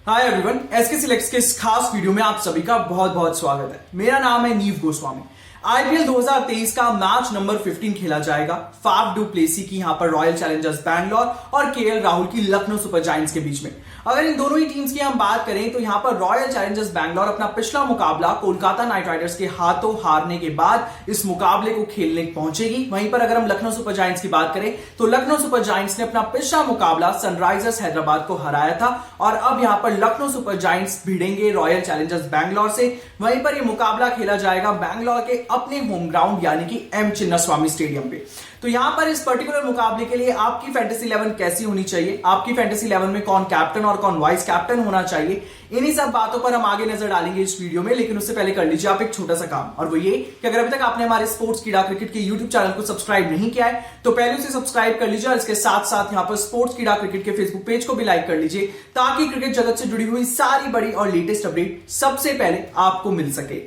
Hi everyone, SK selects के इस खास वीडियो में आप सभी का बहुत बहुत स्वागत है। मेरा नाम है नीव गोस्वामी। आईपीएल 2023 का मैच नंबर 15 खेला जाएगा फाफ डू प्लेसी की यहां पर रॉयल चैलेंजर्स बैंगलोर और केएल राहुल की लखनऊ सुपर जायंट्स के बीच में। अगर इन दोनों ही टीम्स की हम बात करें तो यहां पर रॉयल चैलेंजर्स बैंगलोर अपना पिछला मुकाबला कोलकाता नाइट राइडर्स के हाथों हारने के बाद इस मुकाबले को खेलने पहुंचेगी। वहीं पर अगर हम लखनऊ सुपर जायंट्स की बात करें तो लखनऊ सुपर जायंट्स ने अपना पिछला मुकाबला सनराइजर्स हैदराबाद को हराया था और अब यहां पर लखनऊ सुपर जायंट्स भिड़ेंगे रॉयल चैलेंजर्स बैंगलोर से। वहीं पर यह मुकाबला खेला जाएगा बैंगलोर के अपने होम ग्राउंड यानी कि एम चिन्नास्वामी स्टेडियम पे। तो यहां पर इस पर्टिकुलर मुकाबले के लिए आपकी फैंटेसी 11 कैसी होनी चाहिए, आपकी फैंटेसी 11 में कौन कैप्टन और कौन वाइस कैप्टन होना चाहिए, इन्हीं सब बातों पर हम आगे नजर डालेंगे इस वीडियो में। लेकिन उससे पहले कर लीजिए आप एक छोटा सा काम, और वो ये कि अगर अभी तक आपने हमारे स्पोर्ट्स कीड़ा क्रिकेट के यूट्यूब चैनल को सब्सक्राइब नहीं किया है तो पहले उसे सब्सक्राइब कर लीजिए और इसके साथ साथ यहां पर स्पोर्ट्स कीड़ा क्रिकेट के फेसबुक पेज को भी लाइक कर लीजिए ताकि क्रिकेट जगत से जुड़ी हुई सारी बड़ी और लेटेस्ट अपडेट सबसे पहले आपको मिल सके।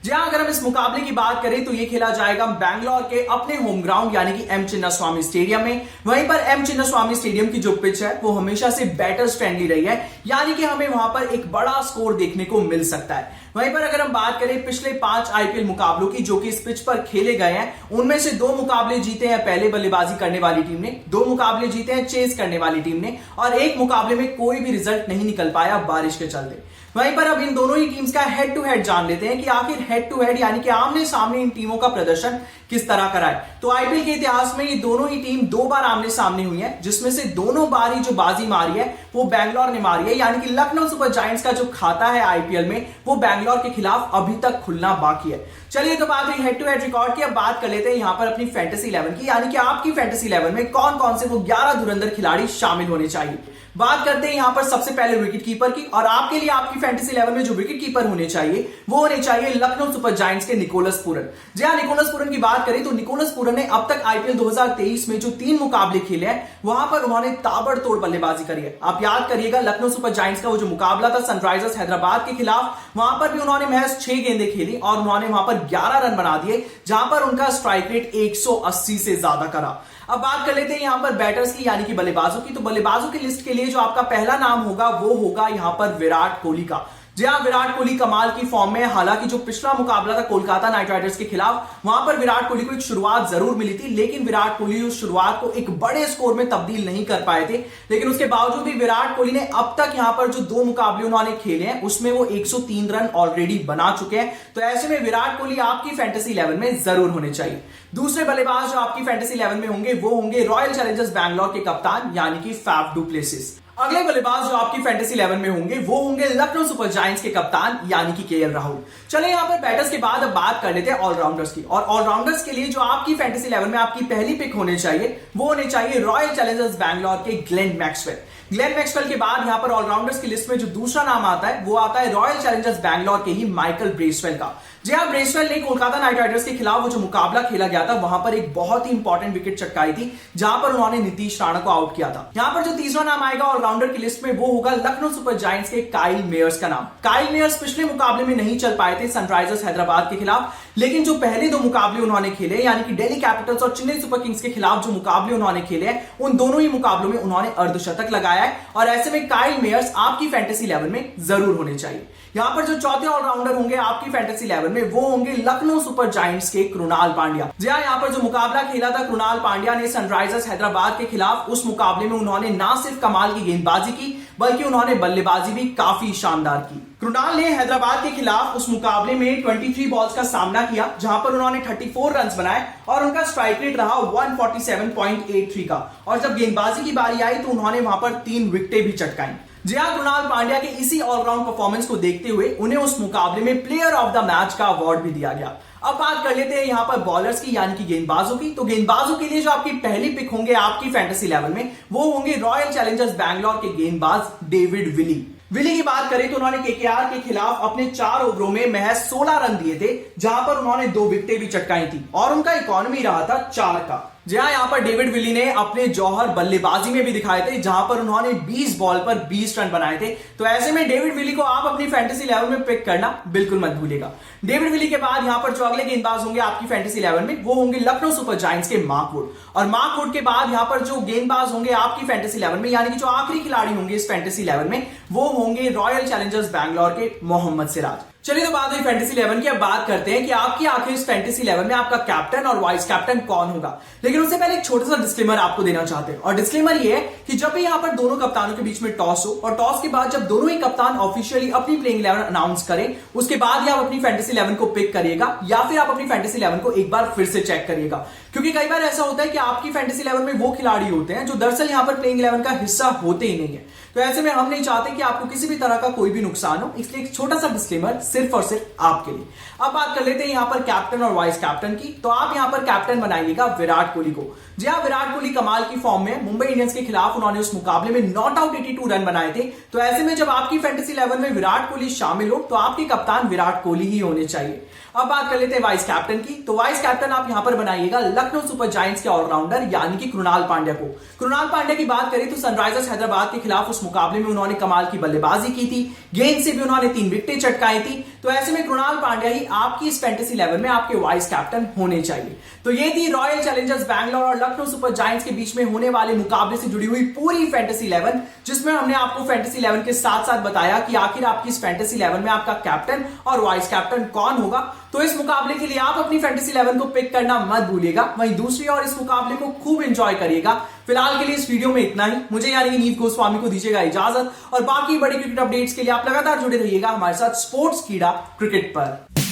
जहां अगर हम इस मुकाबले की बात करें तो यह खेला जाएगा बैंगलोर के अपने होम ग्राउंड यानी कि एम चिन्नास्वामी स्टेडियम में। वहीं पर एम चिन्नास्वामी स्टेडियम की जो पिच है वो हमेशा से बैटर्स फ्रेंडली रही है, यानी कि हमें वहां पर एक बड़ा स्कोर देखने को मिल सकता है। वहीं पर अगर हम बात करें पिछले 5 आईपीएल मुकाबलों की जो कि इस पिच पर खेले गए हैं, उनमें से 2 मुकाबले जीते हैं पहले बल्लेबाजी करने वाली टीम ने, 2 मुकाबले जीते हैं चेस करने वाली टीम ने और 1 मुकाबले में कोई भी रिजल्ट नहीं निकल पाया बारिश के चलते। वहीं पर अब इन दोनों ही टीम्स का हेड टू हेड जान लेते हैं कि आखिर हेड टू हेड यानी कि आमने सामने इन टीमों का प्रदर्शन किस तरह का रहा है। तो आईपीएल के इतिहास में ये दोनों ही टीम 2 बार आमने सामने हुई है, जिसमें से दोनों बार ही जो बाजी मारी है वो बैंगलोर ने मारी है, यानी कि लखनऊ सुपर जायंट्स का जो खाता है आईपीएल में वो बैंगलोर के खिलाफ अभी तक खुलना बाकी है। चलिए तो बात हुई हेड टू हेड रिकॉर्ड की, अब बात कर लेते हैं यहां पर अपनी फैंटेसी 11 की, यानी कि आपकी फैंटेसी 11 में कौन कौन से वो 11 धुरंधर खिलाड़ी शामिल होने चाहिए। बात करते हैं यहां पर सबसे पहले विकेट कीपर की, और आपके लिए आपकी फैंटेसी 11 में जो विकेट कीपर होने चाहिए वो होने चाहिए लखनऊ सुपर जायंट्स के निकोलस पूरन। जी हां, निकोलस पूरन की बात करें तो निकोलस पूरन ने अब तक आईपीएल 2023 में जो 3 मुकाबले खेले हैं वहां पर उन्होंने ताबड़तोड़ बल्लेबाजी करी है। आप याद करिएगा लखनऊ सुपर जायंट्स का वो जो मुकाबला था सनराइजर्स हैदराबाद के खिलाफ, वहां पर भी उन्होंने महज 6 गेंदें खेली और उन्होंने वहां पर 11 रन बना दिए, जहां पर उनका स्ट्राइक रेट 180 से ज्यादा करा। अब बात कर लेते हैं यहां पर बैटर्स की यानी कि बल्लेबाजों की। तो बल्लेबाजों की लिस्ट के लिए जो आपका पहला नाम होगा वो होगा यहां पर विराट कोहली का। जी हां, विराट कोहली कमाल की फॉर्म में है। हालांकि जो पिछला मुकाबला था कोलकाता नाइट राइडर्स के खिलाफ वहां पर विराट कोहली को एक शुरुआत जरूर मिली थी, लेकिन विराट कोहली उस शुरुआत को एक बड़े स्कोर में तब्दील नहीं कर पाए थे। लेकिन उसके बावजूद भी विराट कोहली ने अब तक यहां पर जो 2 मुकाबले उन्होंने खेले हैं उसमें वो 103 रन ऑलरेडी बना चुके हैं। तो ऐसे में विराट कोहली आपकी फैंटेसी 11 में जरूर होने चाहिए। दूसरे बल्लेबाज जो आपकी फैंटेसी 11 में होंगे वो होंगे रॉयल चैलेंजर्स बैंगलोर के कप्तान यानी कि फाफ डू प्लेसिस। अगले बल्लेबाज जो आपकी फैंटेसी 11 में होंगे वो होंगे लखनऊ सुपर जायंट्स के कप्तान यानी कि केएल राहुल। चलिए यहां पर बैटर्स के बाद अब बात कर लेते हैं ऑलराउंडर्स की, और ऑलराउंडर्स के लिए जो आपकी फैंटेसी 11 में आपकी पहली पिक होने चाहिए वो होने चाहिए रॉयल चैलेंजर्स बैंगलोर के ग्लेन मैक्सवेल। ग्लेन मैक्सवेल के बाद यहां पर ऑलराउंडर्स की लिस्ट में जो दूसरा नाम आता है वो आता है रॉयल चैलेंजर्स बैंगलोर के ही माइकल ब्रेसवेल का। जी हां, ब्रेसवेल ने कोलकाता नाइट राइडर्स के खिलाफ वो जो मुकाबला खेला गया था वहां पर एक बहुत ही इंपॉर्टेंट विकेट चटकाई थी, जहां पर उन्होंने नीतीश राणा को आउट किया था। यहां पर जो तीसरा नाम आएगा ऑलराउंडर की लिस्ट में वो होगा लखनऊ सुपर जायंट्स के काइल मेयर्स का नाम। काइल मेयर्स पिछले मुकाबले में नहीं चल पाए थे सनराइजर्स हैदराबाद के खिलाफ, लेकिन जो पहले 2 मुकाबले उन्होंने खेले यानी कि दिल्ली कैपिटल्स और चेन्नई सुपर किंग्स के खिलाफ जो मुकाबले उन्होंने खेले हैं उन दोनों ही मुकाबलों में उन्होंने अर्धशतक लगाया है, और ऐसे में काइल मेयर्स आपकी फैंटेसी 11 में जरूर होने चाहिए। यहां पर जो चौथे ऑलराउंडर होंगे आपकी फैंटेसी 11 में वो होंगे लखनऊ सुपर जायंट्स के कृणाल पांड्या। जी हां, यहां पर जो मुकाबला खेला था कृणाल पांड्या ने सनराइजर्स हैदराबाद के खिलाफ, उस मुकाबले में उन्होंने ना सिर्फ कमाल की गेंदबाजी की बल्कि उन्होंने बल्लेबाजी भी काफी शानदार की। कृणाल ने हैदराबाद के खिलाफ उस मुकाबले में 23 बॉल्स का सामना किया, जहां पर उन्होंने 34 रन बनाए और उनका स्ट्राइक रेट रहा 147.83 का, और जब गेंदबाजी की बारी आई तो उन्होंने वहां पर 3 विकेटें भी चटकाई। जी हां, कृणाल पांड्या के इसी ऑलराउंड परफॉर्मेंस को देखते हुए उन्हें उस मुकाबले में प्लेयर ऑफ द मैच का अवार्ड भी दिया गया। अब बात कर लेते हैं यहां पर बॉलर्स की यानी कि गेंदबाजों की। तो गेंदबाजों के लिए जो आपकी पहली पिक होंगे आपकी फैंटेसी 11 में वो होंगे रॉयल चैलेंजर्स बैंगलोर के गेंदबाज डेविड विली। विली की बात करें तो उन्होंने केकेआर के खिलाफ अपने 4 ओवरों में महज 16 रन दिए थे, जहां पर उन्होंने 2 विकेटें भी चटकाई थी और उनका इकोनॉमी रहा था 4 का। जी हाँ, यहाँ पर डेविड विली ने अपने जौहर बल्लेबाजी में भी दिखाए थे, जहां पर उन्होंने 20 बॉल पर 20 रन बनाए थे। तो ऐसे में डेविड विली को आप अपनी फैंटेसी 11 में पिक करना बिल्कुल मत भूलिएगा। डेविड विली के बाद यहाँ पर जो अगले गेंदबाज होंगे आपकी फैंटेसी 11 में, वो होंगे लखनऊ सुपर जायंट्स के मार्क वुड। और मार्क वुड के बाद यहाँ पर जो गेंदबाज होंगे आपकी फैंटेसी 11 में, यानी कि जो आखिरी खिलाड़ी होंगे इस फैंटेसी 11 में, वो होंगे रॉयल चैलेंजर्स बैंगलोर के मोहम्मद सिराज। चलिए तो बात हुई फैंटेसी 11 की, अब बात करते हैं कि आपकी आखिर इस फैंटेसी 11 में आपका कैप्टन और वाइस कैप्टन कौन होगा। लेकिन उससे पहले एक छोटा सा डिस्क्लेमर आपको देना चाहते हैं, और डिस्क्लेमर ये है कि जब भी यहाँ पर दोनों कप्तानों के बीच में टॉस हो, और टॉस के बाद जब दोनों ही कप्तान ऑफिशियली अपनी प्लेइंग 11 अनाउंस करें, उसके बाद ही आप अपनी फैंटेसी 11 को पिक करिएगा, या फिर आप अपनी फैंटेसी 11 को एक बार फिर से चेक करिएगा। क्योंकि कई बार ऐसा होता है कि आपकी फैंटेसी 11 में वो खिलाड़ी होते हैं जो दरअसल यहाँ पर प्लेइंग 11 का हिस्सा होते ही नहीं है। तो ऐसे में हम नहीं चाहते कि आपको किसी भी तरह का कोई भी नुकसान हो, इसलिए एक छोटा सा डिस्क्लेमर सिर्फ और सिर्फ आपके लिए। अब बात कर लेते हैं यहाँ पर कैप्टन और वाइस कैप्टन की। तो आप यहाँ पर कैप्टन बनाइएगा विराट कोहली को। जी हाँ, विराट कोहली कमाल की फॉर्म में, मुंबई इंडियंस के खिलाफ उन्होंने उस मुकाबले में नॉट आउट 82 रन बनाए थे। तो ऐसे में जब आपकी फैंटेसी 11 में विराट कोहली शामिल हो, तो आपके कप्तान विराट कोहली ही होने चाहिए। अब बात कर लेते हैं वाइस कैप्टन की। तो वाइस कैप्टन आप यहां पर बनाइएगा लखनऊ सुपर जायंट्स के ऑलराउंडर यानी कि कृणाल पांड्या को। कृणाल पांड्या की बात करें तो सनराइजर्स हैदराबाद के खिलाफ उस मुकाबले में उन्होंने कमाल की बल्लेबाजी की थी, गेंद से भी उन्होंने 3 विकेटें चटकाई थी। तो ऐसे में कृणाल पांड्या ही आपकी इस फैंटेसी 11 में आपके वाइस कैप्टन होने चाहिए। तो ये थी रॉयल चैलेंजर्स बैंगलोर और लखनऊ सुपर जायंट्स के बीच में होने वाले मुकाबले से जुड़ी हुई पूरी फैंटेसी 11, जिसमें हमने आपको फैंटेसी 11 के साथ साथ बताया कि आखिर आपकी इस फैंटेसी 11 में आपका कैप्टन और वाइस कैप्टन कौन होगा। तो इस मुकाबले के लिए आप अपनी फैंटेसी 11 को पिक करना मत भूलिएगा। वहीं दूसरी ओर इस मुकाबले को खूब एंजॉय करिएगा। फिलहाल के लिए इस वीडियो में इतना ही। मुझे यानी कि नीत गोस्वामी को दीजिएगा इजाजत, और बाकी बड़ी क्रिकेट अपडेट्स के लिए आप लगातार जुड़े रहिएगा हमारे साथ स्पोर्ट्स कीड़ा क्रिकेट पर।